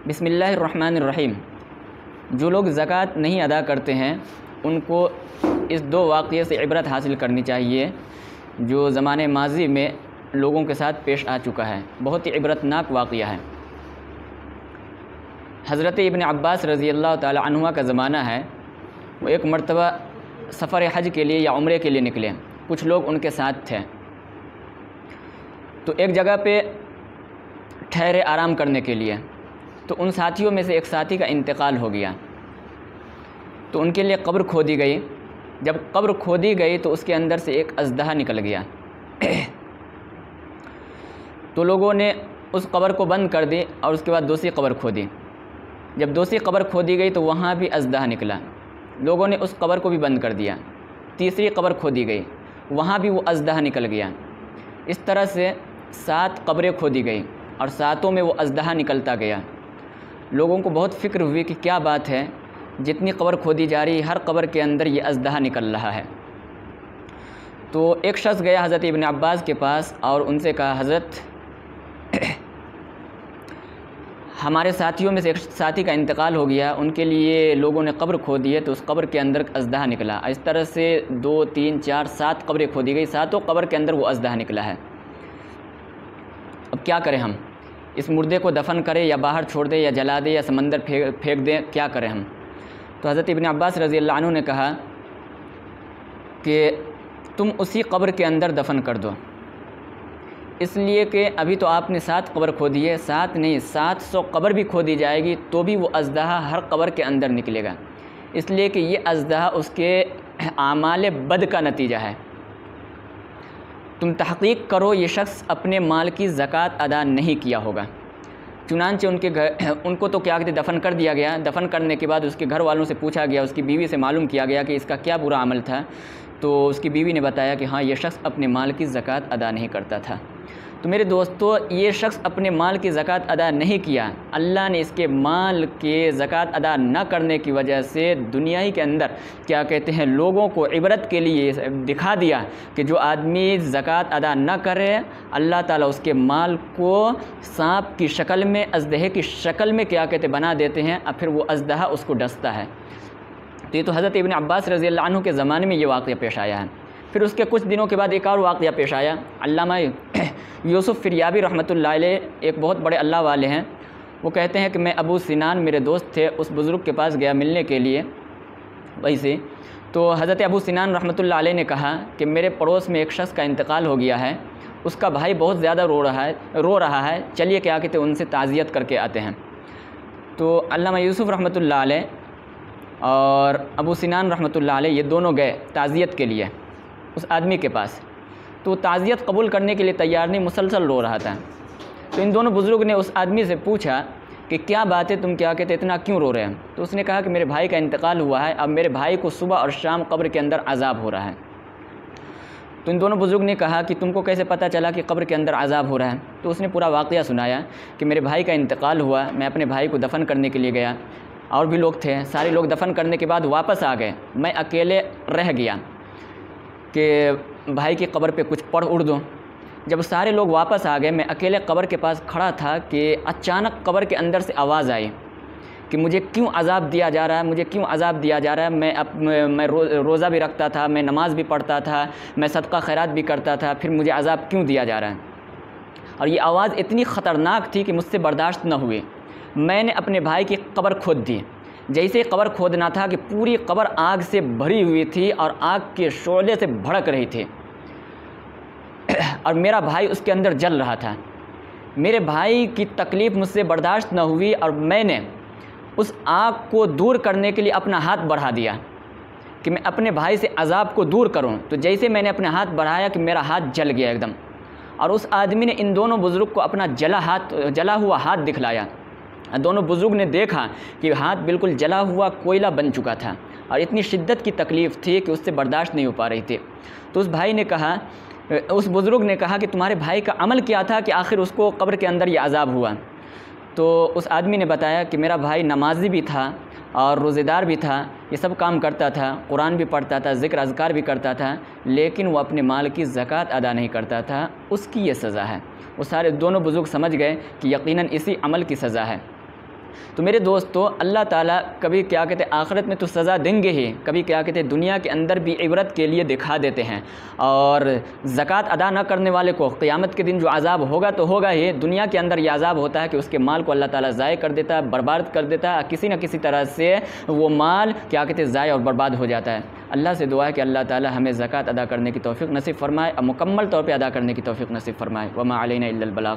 بسم اللہ الرحمن الرحیم۔ جو لوگ زکوٰۃ نہیں ادا کرتے ہیں ان کو اس دو واقعے سے عبرت حاصل کرنی چاہیے جو زمانے ماضی میں لوگوں کے ساتھ پیش آ چکا ہے، بہت ہی عبرتناک واقعہ ہے۔ حضرت ابن عباس رضی اللہ تعالی عنہ کا زمانہ ہے، وہ ایک مرتبہ سفر حج کے لیے یا عمرے کے لیے نکلے، کچھ لوگ ان کے ساتھ تھے، تو ایک جگہ پہ ٹھہرے آرام کرنے کے لیے، تو ان ساتھیوں میں سے ایک ساتھی کا انتقال ہو گیا، تو ان کے لیے قبر کھودی گئی۔ جب قبر کھودی گئی تو اس کے اندر سے ایک اژدہا نکل گیا، تو لوگوں نے اس قبر کو بند کر دی اور اس کے بعد دوسری قبر کھودی۔ جب دوسری قبر کھودی گئی تو وہاں بھی اژدہا نکلا، لوگوں نے اس قبر کو بھی بند کر دیا۔ تیسری قبر کھودی گئی، وہاں بھی وہ اژدہا نکل گیا۔ اس طرح سے 7 قبریں کھودی گئی اور 7 میں وہ اژدہا نکلتا گیا۔ لوگوں کو بہت فکر ہوئی کہ کیا بات ہے، جتنی قبر کھودی جا رہی ہر قبر کے اندر یہ اژدہا نکل رہا ہے۔ تو ایک شخص گیا حضرت ابن عباس کے پاس اور ان سے کہا، حضرت ہمارے ساتھیوں میں سے ایک ساتھی کا انتقال ہو گیا، ان کے لیے لوگوں نے قبر کھودی ہے، تو اس قبر کے اندر اژدہا نکلا۔ اس طرح سے 2 3 4 7 قبریں کھودی گئی، 7 قبر کے اندر وہ اژدہا نکلا ہے۔ اب کیا کریں ہم؟ اس مردے کو دفن کریں یا باہر چھوڑ دیں یا جلا دیں یا سمندر پھینک دیں، کیا کریں ہم؟ تو حضرت ابن عباس رضی اللہ عنہ نے کہا کہ تم اسی قبر کے اندر دفن کر دو، اس لیے کہ ابھی تو آپ نے 7 قبر کھودی ہے، 7 نہیں 700 قبر بھی کھودی جائے گی تو بھی وہ اژدہا ہر قبر کے اندر نکلے گا، اس لیے کہ یہ اژدہا اس کے اعمال بد کا نتیجہ ہے۔ تم تحقیق کرو یہ شخص اپنے مال کی زکوٰۃ ادا نہیں کیا ہوگا۔ چنانچہ ان کو تو کیا کہتے دفن کر دیا گیا۔ دفن کرنے کے بعد اس کے گھر والوں سے پوچھا گیا، اس کی بیوی سے معلوم کیا گیا کہ اس کا کیا برا عمل تھا، تو اس کی بیوی نے بتایا کہ ہاں یہ شخص اپنے مال کی زکوٰۃ ادا نہیں کرتا تھا۔ تو میرے دوستو، یہ شخص اپنے مال کی زکوٰۃ ادا نہیں کیا، اللہ نے اس کے مال کے زکوٰۃ ادا نہ کرنے کی وجہ سے دنیا ہی کے اندر کیا کہتے ہیں لوگوں کو عبرت کے لیے دکھا دیا کہ جو آدمی زکوٰۃ ادا نہ کرے، اللہ تعالیٰ اس کے مال کو سانپ کی شکل میں، اژدہے کی شکل میں کیا کہتے بنا دیتے ہیں، اور پھر وہ اژدہا اس کو ڈستا ہے۔ تو یہ تو حضرت ابن عباس رضی اللہ عنہ کے زمانے میں یہ واقعہ پیش آیا ہے۔ پھر اس کے کچھ دنوں کے بعد ایک اور واقعہ پیش آیا۔ علامہ یوسف فریابی رحمۃ اللہ علیہ ایک بہت بڑے اللہ والے ہیں، وہ کہتے ہیں کہ میں ابو سنان میرے دوست تھے، اس بزرگ کے پاس گیا ملنے کے لیے ویسے، تو حضرت ابو سنان رحمۃ اللہ علیہ نے کہا کہ میرے پڑوس میں ایک شخص کا انتقال ہو گیا ہے، اس کا بھائی بہت زیادہ رو رہا ہے، چلیے کیا کہتے ان سے تعزیت کر کے آتے ہیں۔ تو علامہ یوسف رحمۃ اللہ علیہ اور ابو سنان رحمۃ اللہ علیہ یہ دونوں گئے تعزیت کے لیے اس آدمی کے پاس، تو تعزیت قبول کرنے کے لیے تیار نہیں، مسلسل رو رہا تھا۔ تو ان دونوں بزرگ نے اس آدمی سے پوچھا کہ کیا بات ہے، تم کیا کہتے اتنا کیوں رو رہے ہیں؟ تو اس نے کہا کہ میرے بھائی کا انتقال ہوا ہے، اب میرے بھائی کو صبح اور شام قبر کے اندر عذاب ہو رہا ہے۔ تو ان دونوں بزرگ نے کہا کہ تم کو کیسے پتہ چلا کہ قبر کے اندر عذاب ہو رہا ہے؟ تو اس نے پورا واقعہ سنایا کہ میرے بھائی کا انتقال ہوا، میں اپنے بھائی کو دفن کرنے کے لیے گیا، اور بھی لوگ تھے، سارے لوگ دفن کرنے کے بعد واپس آ گئے، میں اکیلے رہ گیا کہ بھائی کی قبر پہ کچھ پڑھ اڑ دوں۔ جب سارے لوگ واپس آ گئے، میں اکیلے قبر کے پاس کھڑا تھا کہ اچانک قبر کے اندر سے آواز آئی کہ مجھے کیوں عذاب دیا جا رہا ہے، مجھے کیوں عذاب دیا جا رہا ہے، میں روزہ بھی رکھتا تھا، میں نماز بھی پڑھتا تھا، میں صدقہ خیرات بھی کرتا تھا، پھر مجھے عذاب کیوں دیا جا رہا ہے؟ اور یہ آواز اتنی خطرناک تھی کہ مجھ سے برداشت نہ ہوئی، میں نے اپنے بھائی کی قبر کھود دی۔ جیسے قبر کھودنا تھا کہ پوری قبر آگ سے بھری ہوئی تھی اور آگ کے شعلے سے بھڑک رہی تھی، اور میرا بھائی اس کے اندر جل رہا تھا۔ میرے بھائی کی تکلیف مجھ سے برداشت نہ ہوئی اور میں نے اس آگ کو دور کرنے کے لیے اپنا ہاتھ بڑھا دیا کہ میں اپنے بھائی سے عذاب کو دور کروں۔ تو جیسے میں نے اپنا ہاتھ بڑھایا کہ میرا ہاتھ جل گیا ایک دم، اور اس آدمی نے ان دونوں بزرگ کو اپنا جلا ہوا ہاتھ دکھلایا۔ دونوں بزرگ نے دیکھا کہ ہاتھ بالکل جلا ہوا کوئلہ بن چکا تھا، اور اتنی شدت کی تکلیف تھی کہ اس سے برداشت نہیں ہو پا رہی تھی۔ تو اس بزرگ نے کہا کہ تمہارے بھائی کا عمل کیا تھا کہ آخر اس کو قبر کے اندر یہ عذاب ہوا؟ تو اس آدمی نے بتایا کہ میرا بھائی نمازی بھی تھا اور روزے دار بھی تھا، یہ سب کام کرتا تھا، قرآن بھی پڑھتا تھا، ذکر اذکار بھی کرتا تھا، لیکن وہ اپنے مال کی زکوٰۃ ادا نہیں کرتا تھا، اس کی یہ سزا ہے۔ وہ سارے دونوں بزرگ سمجھ گئے کہ یقیناً اسی عمل کی سزا ہے۔ تو میرے دوستو اللہ تعالیٰ کبھی کیا کہتے ہیں آخرت میں تو سزا دیں گے ہی، کبھی کیا کہتے ہیں دنیا کے اندر بھی عبرت کے لیے دکھا دیتے ہیں۔ اور زکوٰۃ ادا نہ کرنے والے کو قیامت کے دن جو عذاب ہوگا تو ہوگا ہی، دنیا کے اندر یہ عذاب ہوتا ہے کہ اس کے مال کو اللہ تعالیٰ ضائع کر دیتا ہے، برباد کر دیتا ہے، کسی نہ کسی طرح سے وہ مال کیا کہتے ہیں ضائع اور برباد ہو جاتا ہے۔ اللہ سے دعا ہے کہ اللہ تعالیٰ ہمیں زکوٰۃ ادا کرنے کی توفیق نصیب فرمائے اور مکمل طور پہ ادا کرنے کی توفیق نصیب فرمائے۔ وما علینا الا البلاغ۔